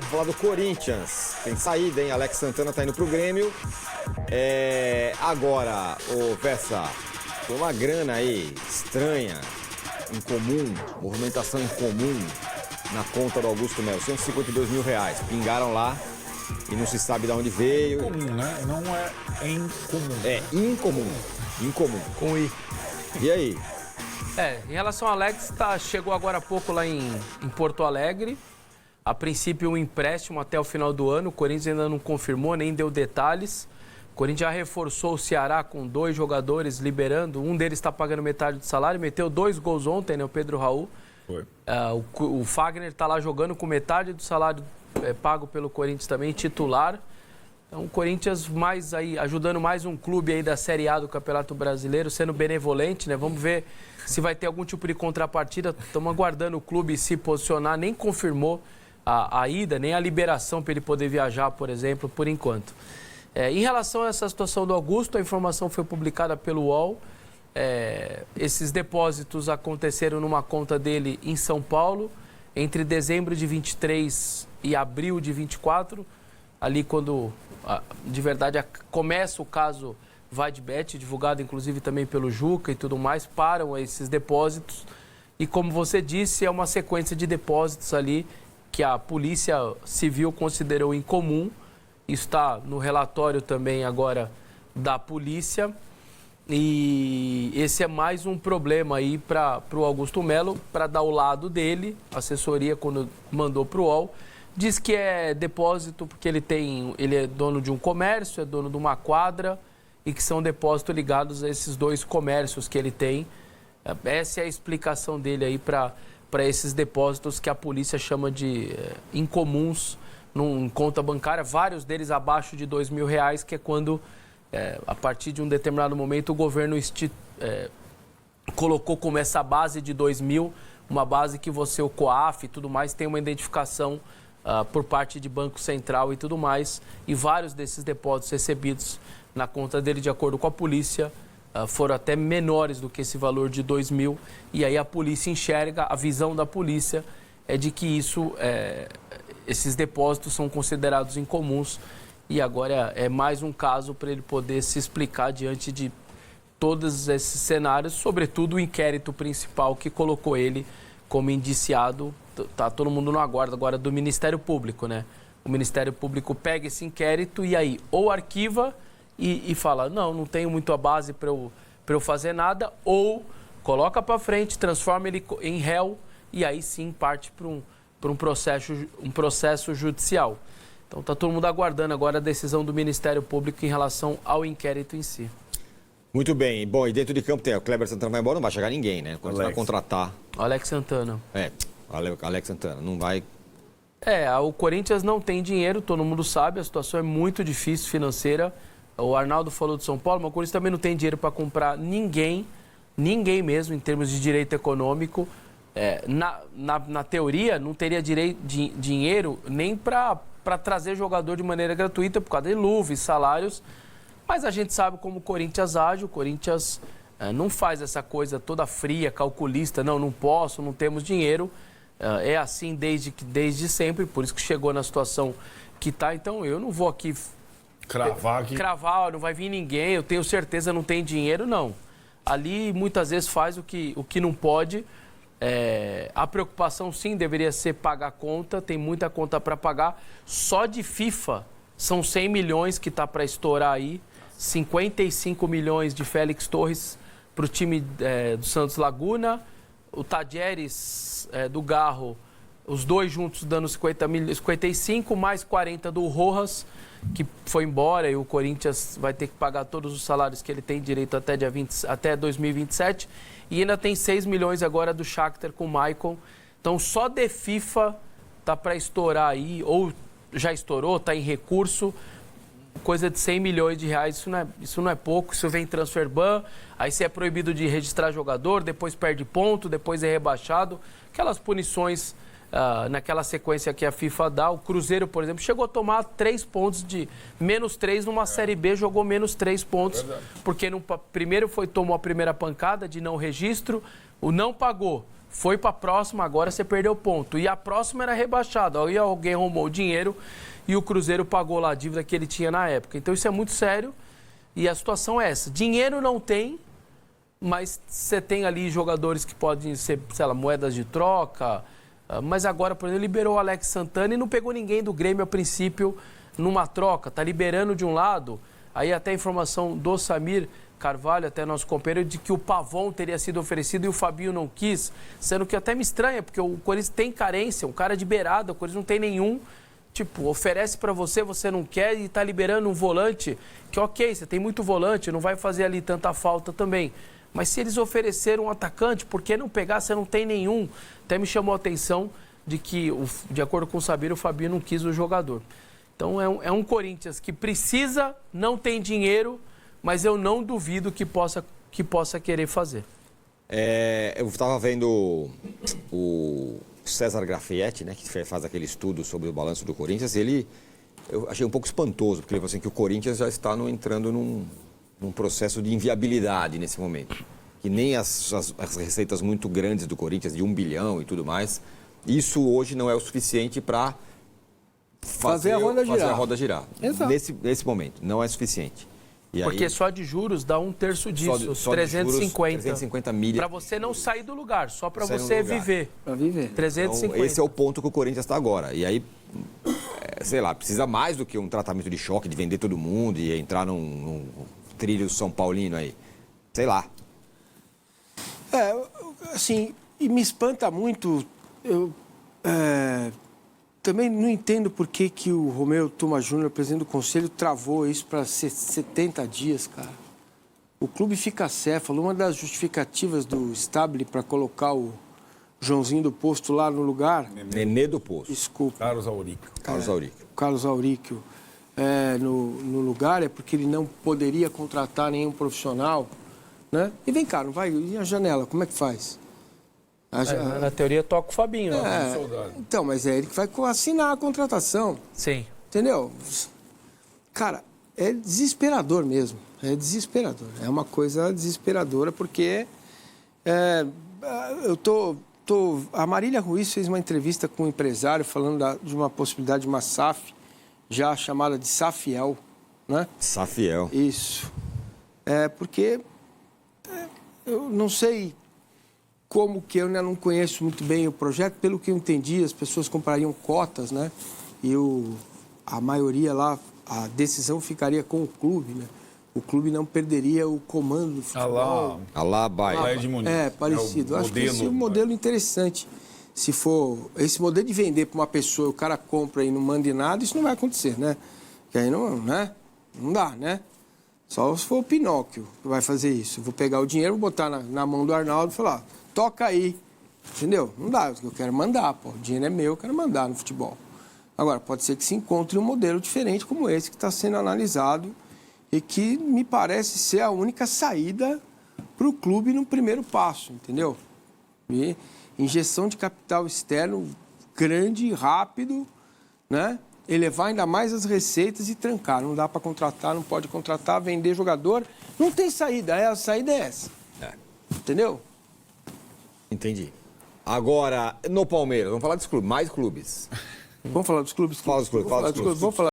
falar do Corinthians. Tem saída, hein? Alex Santana tá indo pro Grêmio. Agora, ô Vessa, tem uma grana aí estranha, incomum, movimentação incomum na conta do Augusto Melo. 152 mil reais. Pingaram lá e não se sabe de onde veio. Incomum, né? Não é incomum. É incomum. Incomum. Com I. E aí? Em relação ao Alex, chegou agora há pouco lá em Porto Alegre. A princípio, um empréstimo até o final do ano. O Corinthians ainda não confirmou, nem deu detalhes. O Corinthians já reforçou o Ceará com 2 jogadores liberando. Um deles está pagando metade do salário. Meteu 2 gols ontem, né? O Pedro Raul. Foi. O Fagner está lá jogando com metade do salário pago pelo Corinthians também, titular. Então, o Corinthians mais aí, ajudando mais um clube aí da Série A do Campeonato Brasileiro, sendo benevolente, né? Vamos ver se vai ter algum tipo de contrapartida. Estamos aguardando o clube se posicionar. Nem confirmou a ida, nem a liberação para ele poder viajar, por exemplo, por enquanto. Em relação a essa situação do Augusto, a informação foi publicada pelo UOL. Esses depósitos aconteceram numa conta dele em São Paulo, entre dezembro de 23 e abril de 24, ali quando, de verdade, começa o caso Vadbet, divulgado inclusive também pelo Juca e tudo mais, param esses depósitos. E como você disse, é uma sequência de depósitos ali que a Polícia Civil considerou incomum. Isso está no relatório também agora da polícia. E esse é mais um problema aí para o Augusto Melo, para dar o lado dele. A assessoria, quando mandou para o UOL, diz que é depósito porque ele é dono de um comércio, é dono de uma quadra e que são depósitos ligados a esses 2 comércios que ele tem. Essa é a explicação dele aí para esses depósitos que a polícia chama de incomuns em conta bancária, vários deles abaixo de R$ 2.000, que é quando, a partir de um determinado momento, o governo colocou como essa base de 2.000, uma base que o COAF e tudo mais, tem uma identificação por parte de Banco Central e tudo mais, e vários desses depósitos recebidos na conta dele, de acordo com a polícia, foram até menores do que esse valor de 2.000, e aí a polícia enxerga, a visão da polícia é de que esses depósitos são considerados incomuns, e agora é mais um caso para ele poder se explicar diante de todos esses cenários, sobretudo o inquérito principal que colocou ele como indiciado. Tá todo mundo no aguardo agora do Ministério Público, né? O Ministério Público pega esse inquérito e aí ou arquiva e fala, não tenho muito a base para eu fazer nada, ou coloca para frente, transforma ele em réu e aí sim parte para um processo judicial. Então está todo mundo aguardando agora a decisão do Ministério Público em relação ao inquérito em si. Muito bem. Bom, e dentro de campo tem o Kleber Santana vai embora, não vai chegar ninguém, né? Quando você vai contratar... Alex Santana. Alex Santana, não vai... O Corinthians não tem dinheiro, todo mundo sabe, a situação é muito difícil financeira. O Arnaldo falou do São Paulo, mas o Corinthians também não tem dinheiro para comprar ninguém mesmo, em termos de direito econômico. Na teoria, não teria dinheiro nem para trazer jogador de maneira gratuita por causa de luvas, salários. Mas a gente sabe como o Corinthians age. O Corinthians não faz essa coisa toda fria, calculista. Não posso, não temos dinheiro. É assim desde sempre, por isso que chegou na situação que está. Então eu não vou aqui cravar, não vai vir ninguém, eu tenho certeza, não tem dinheiro, não. Ali muitas vezes faz o que não pode. A preocupação sim deveria ser pagar a conta, tem muita conta para pagar. Só de FIFA são 100 milhões que está para estourar aí, 55 milhões de Félix Torres para o time do Santos Laguna, o Tadieres do Garro, os 2 juntos dando 55, mais 40 do Rojas, que foi embora, e o Corinthians vai ter que pagar todos os salários que ele tem direito até 2027. E ainda tem 6 milhões agora do Shakhtar com o Maicon. Então, só de FIFA tá para estourar aí, ou já estourou, tá em recurso, coisa de 100 milhões de reais. Isso não é pouco, isso vem transferban, aí você é proibido de registrar jogador, depois perde ponto, depois é rebaixado. Aquelas punições naquela sequência que a FIFA dá. O Cruzeiro, por exemplo, chegou a tomar 3 pontos de -3 numa Série B, jogou -3 pontos, porque primeiro tomou a primeira pancada de não registro, o não pagou. Foi para a próxima, agora você perdeu ponto. E a próxima era rebaixada. Aí alguém arrumou o dinheiro e o Cruzeiro pagou lá a dívida que ele tinha na época. Então isso é muito sério e a situação é essa. Dinheiro não tem, mas você tem ali jogadores que podem ser, sei lá, moedas de troca. Mas agora, por exemplo, liberou o Alex Santana e não pegou ninguém do Grêmio a princípio numa troca. Tá liberando de um lado, aí até a informação do Samir Carvalho, até nosso companheiro, de que o Pavon teria sido oferecido e o Fabinho não quis, sendo que até me estranha, porque o Corinthians tem carência, um cara de beirada, o Corinthians não tem nenhum, tipo, oferece pra você, você não quer e tá liberando um volante, que ok, você tem muito volante, não vai fazer ali tanta falta também. Mas se eles ofereceram um atacante, por que não pegar? Você não tem nenhum. Até me chamou a atenção de que, de acordo com o Sabino, o Fabinho não quis o jogador. Então é um Corinthians que precisa, não tem dinheiro, mas eu não duvido que possa querer fazer. Eu estava vendo o César Grafietti, né, que faz aquele estudo sobre o balanço do Corinthians, e eu achei um pouco espantoso, porque ele falou assim que o Corinthians já está entrando num processo de inviabilidade nesse momento. Que nem as receitas muito grandes do Corinthians, de 1 bilhão e tudo mais, isso hoje não é o suficiente para fazer a roda girar. Exato. Nesse momento, não é suficiente. E porque aí, só de juros dá um terço disso, só 350. 350 milhas. Para você não sair do lugar, só para Sair você do lugar. viver. Para viver. 350. Então, esse é o ponto que o Corinthians está agora. E aí, sei lá, precisa mais do que um tratamento de choque, de vender todo mundo e entrar num trilho São Paulino aí. Sei lá. Assim, e me espanta muito, eu também não entendo por que o Romeu Tuma Júnior, presidente do Conselho, travou isso para 70 dias, cara. O clube fica acéfalo. Uma das justificativas do Stabile para colocar o Joãozinho do Posto lá no lugar... Nenê do Poço. Desculpa. Carlos Aurico. Carlos Auríquio no lugar é porque ele não poderia contratar nenhum profissional, né? E vem cá, não vai? E a janela, como é que faz? Na teoria toca o Fabinho, né? Então, mas é ele que vai assinar a contratação. Sim. Entendeu? Cara, é desesperador mesmo. É desesperador. É uma coisa desesperadora porque a Marília Ruiz fez uma entrevista com um empresário falando de uma possibilidade de uma SAF, já chamada de Safiel, né? Safiel. Isso. Porque eu não sei como que eu ainda não conheço muito bem o projeto. Pelo que eu entendi, as pessoas comprariam cotas, né? E a maioria lá, a decisão ficaria com o clube, né? O clube não perderia o comando do futebol. Alá Baia. Parecido. Acho que esse é um modelo interessante. Se for esse modelo de vender para uma pessoa, o cara compra e não manda em nada, isso não vai acontecer, né? Que aí não, né? Não dá, né? Só se for o Pinóquio que vai fazer isso. Eu vou pegar o dinheiro, vou botar na mão do Arnaldo e falar, toca aí. Entendeu? Não dá, eu quero mandar, pô. O dinheiro é meu, eu quero mandar no futebol. Agora, pode ser que se encontre um modelo diferente como esse que está sendo analisado e que me parece ser a única saída para o clube no primeiro passo, entendeu? E injeção de capital externo grande, rápido, né? Elevar ainda mais as receitas e trancar. Não dá para contratar, não pode contratar, vender jogador. Não tem saída, a saída é essa. Entendeu? Entendi. Agora, no Palmeiras, vamos falar dos clubes, mais clubes. Vamos falar dos clubes? Fala dos clubes. Vamos falar